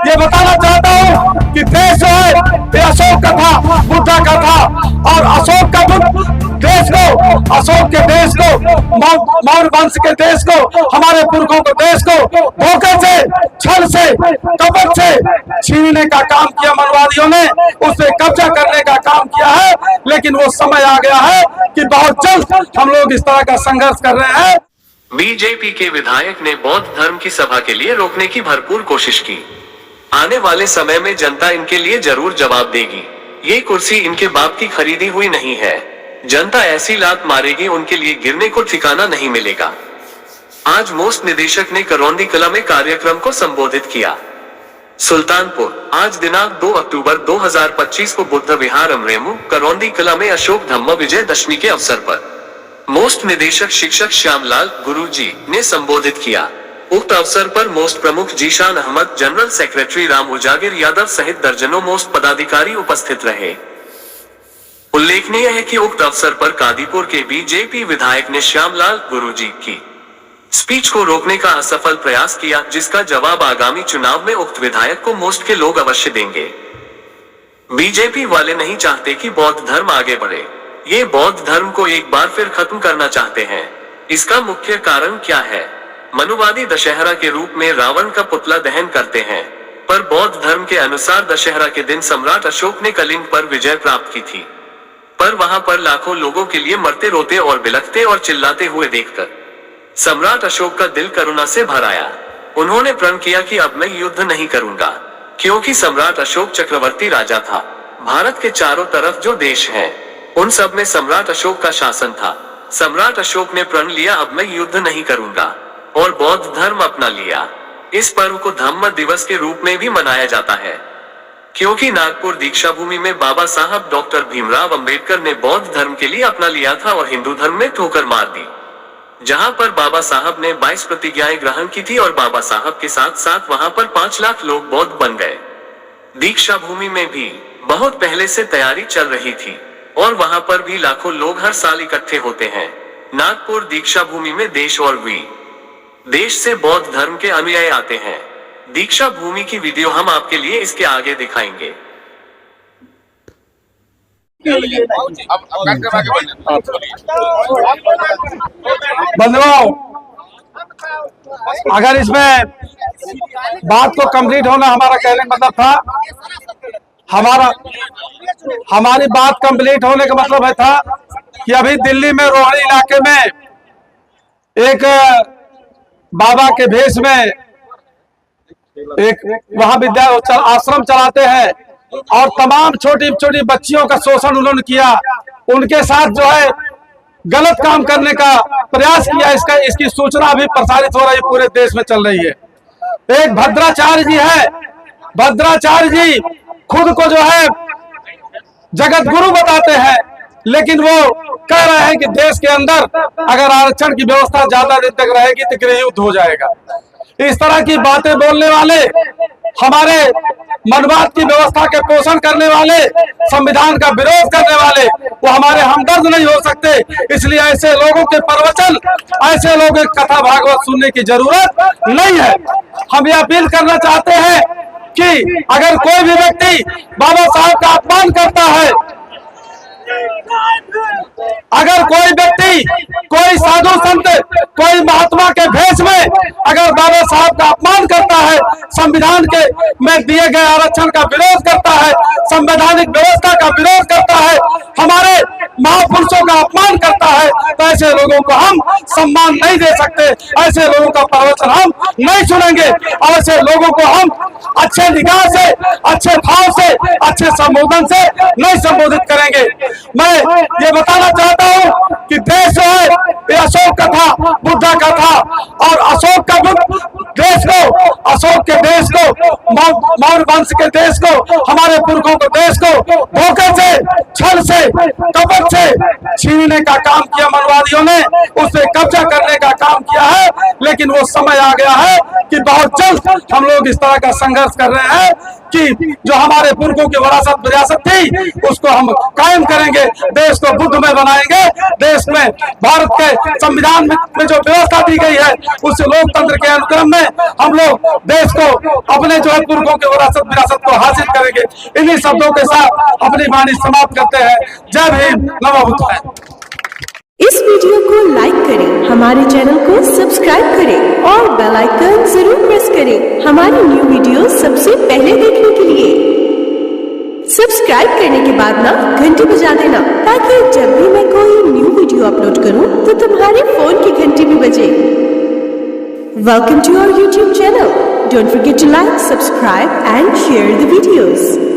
ये बताना चाहता हूँ कि देश जो है ये अशोक का था, बुद्ध का था, और अशोक का देश को, अशोक के देश को, मौर्य वंश के देश को, हमारे पुरखों को देश को धोखे से, छल से, कपट से छीनने का काम किया मनवादियों ने, उसे कब्जा करने का काम किया है। लेकिन वो समय आ गया है कि बहुत जल्द हम लोग इस तरह का संघर्ष कर रहे हैं। बीजेपी के विधायक ने बौद्ध धर्म की सभा के लिए रोकने की भरपूर कोशिश की। आने वाले समय में जनता इनके लिए जरूर जवाब देगी। ये कुर्सी इनके बाप की खरीदी हुई नहीं है। जनता ऐसी लात मारेगी, उनके लिए गिरने को ठिकाना नहीं मिलेगा। आज मोस्ट निदेशक ने करौंदी कला में कार्यक्रम को संबोधित किया। सुल्तानपुर, आज दिनांक 2 अक्टूबर 2025 को बुद्ध विहार अमरेमू करौंदी कला में अशोक धम्म विजय दशमी के अवसर पर मोस्ट निदेशक शिक्षक श्यामलाल गुरुजी ने संबोधित किया। उक्त अवसर पर मोस्ट प्रमुख जीशान अहमद, जनरल सेक्रेटरी राम उजागिर यादव सहित दर्जनों मोस्ट पदाधिकारी उपस्थित रहे। उल्लेखनीय है कि उक्त अवसर पर कादीपुर के बीजेपी विधायक ने श्यामलाल गुरुजी की स्पीच को रोकने का असफल प्रयास किया, जिसका जवाब आगामी चुनाव में उक्त विधायक को मोस्ट के लोग अवश्य देंगे। बीजेपी वाले नहीं चाहते कि बौद्ध धर्म आगे बढ़े। ये बौद्ध धर्म को एक बार फिर खत्म करना चाहते हैं। इसका मुख्य कारण क्या है? मनुवादी दशहरा के रूप में रावण का पुतला दहन करते हैं, पर बौद्ध धर्म के अनुसार दशहरा के दिन सम्राट अशोक ने कलिंग पर विजय प्राप्त की थी। पर वहां पर लाखों लोगों के लिए मरते रोते और बिलखते और चिल्लाते हुए देखकर सम्राट अशोक का दिल करुणा से भर आया। उन्होंने प्रण किया कि अब मैं युद्ध नहीं करूंगा, क्योंकि सम्राट अशोक चक्रवर्ती राजा था। भारत के चारों तरफ जो देश हैं, उन सब में सम्राट अशोक का शासन था। सम्राट अशोक ने प्रण लिया, अब मैं युद्ध नहीं करूंगा, और बौद्ध धर्म अपना लिया। इस पर्व को धम्म दिवस के रूप में भी मनाया जाता है, क्योंकि नागपुर दीक्षा भूमि में बाबा साहब डॉक्टर भीमराव अंबेडकर ने बौद्ध धर्म के लिए अपना लिया था और हिंदू धर्म में ठोकर मार दी। जहां पर बाबा साहब ने 22 प्रतिज्ञाएं ग्रहण की थी और बाबा साहब के साथ साथ वहां पर 5 लाख लोग बौद्ध बन गए। दीक्षा भूमि में भी बहुत पहले से तैयारी चल रही थी और वहां पर भी लाखों लोग हर साल इकट्ठे होते हैं। नागपुर दीक्षा भूमि में देश और देश से बौद्ध धर्म के अनुयायी आते हैं। दीक्षा भूमि की वीडियो हम आपके लिए इसके आगे दिखाएंगे। बंधुओं, अगर इसमें बात को कंप्लीट होना, हमारा कहने का मतलब था, हमारी बात कंप्लीट होने का मतलब है था कि अभी दिल्ली में रोहड़ी इलाके में एक बाबा के भेष में एक वहां विद्या आश्रम चलाते हैं और तमाम छोटी छोटी बच्चियों का शोषण उन्होंने किया। उनके साथ जो है गलत काम करने का प्रयास किया। इसकी सूचना अभी प्रसारित हो रही है, पूरे देश में चल रही है। एक भद्राचार्य जी है, भद्राचार्य जी खुद को जो है जगत गुरु बताते हैं, लेकिन वो कह रहे हैं कि देश के अंदर अगर आरक्षण की व्यवस्था ज्यादा दिन तक रहेगी तो गृह युद्ध हो जाएगा। इस तरह की बातें बोलने वाले, हमारे मनवाद की व्यवस्था के पोषण करने वाले, संविधान का विरोध करने वाले, वो हमारे हमदर्द नहीं हो सकते। इसलिए ऐसे लोगों के प्रवचन, ऐसे लोगों की कथा भागवत सुनने की जरूरत नहीं है। हम ये अपील करना चाहते हैं कि अगर कोई भी व्यक्ति बाबा साहब का अपमान करता है, अगर कोई व्यक्ति, कोई साधु संत, कोई महात्मा के भेष में अगर बाबा साहब का अपमान करता है, संविधान के में दिए गए आरक्षण का विरोध करता है, संवैधानिक व्यवस्था का विरोध करता है, हमारे महापुरुषों का अपमान करता है, तो ऐसे लोगों को हम सम्मान नहीं दे सकते। ऐसे लोगों का प्रवचन हम नहीं सुनेंगे और ऐसे लोगों को हम अच्छे निगाह से, अच्छे भाव से, अच्छे संबोधन से नहीं संबोधित करेंगे। मैं ये बताना चाहता हूँ कि देश जो है ये अशोक का था, बुद्ध का था, और अशोक का देश को, अशोक के देश को, मौर्य वंश के देश को, हमारे पुरखों को देश को धोखे से, छल से, कपट से छीनने का काम किया मनवादियों ने, उसे कब्जा करने का काम किया है। लेकिन वो समय आ गया है कि बहुत जल्द हम लोग इस तरह का संघर्ष कर रहे हैं कि जो हमारे पुरखों की विरासत थी उसको हम कायम करेंगे, देश को बुद्धमय बनाएंगे। देश में भारत के संविधान में जो व्यवस्था दी गई है उस लोकतंत्र के अनुक्रम में हम लोग देश को अपने जो है पुरखों की विरासत को हासिल करेंगे। इन्हीं शब्दों के साथ अपनी वाणी समाप्त करते हैं। जय भीम, नमो बुद्धाय। इस वीडियो को लाइक करें, हमारे चैनल को सब्सक्राइब करें और बेल आइकन जरूर प्रेस करें हमारी न्यू वीडियो सबसे पहले देखने के लिए। सब्सक्राइब करने के बाद ना घंटी बजा देना, ताकि जब भी मैं कोई न्यू वीडियो अपलोड करूं तो तुम्हारे फोन की घंटी भी बजे। Welcome to our YouTube channel. Don't forget to like, subscribe and share the videos.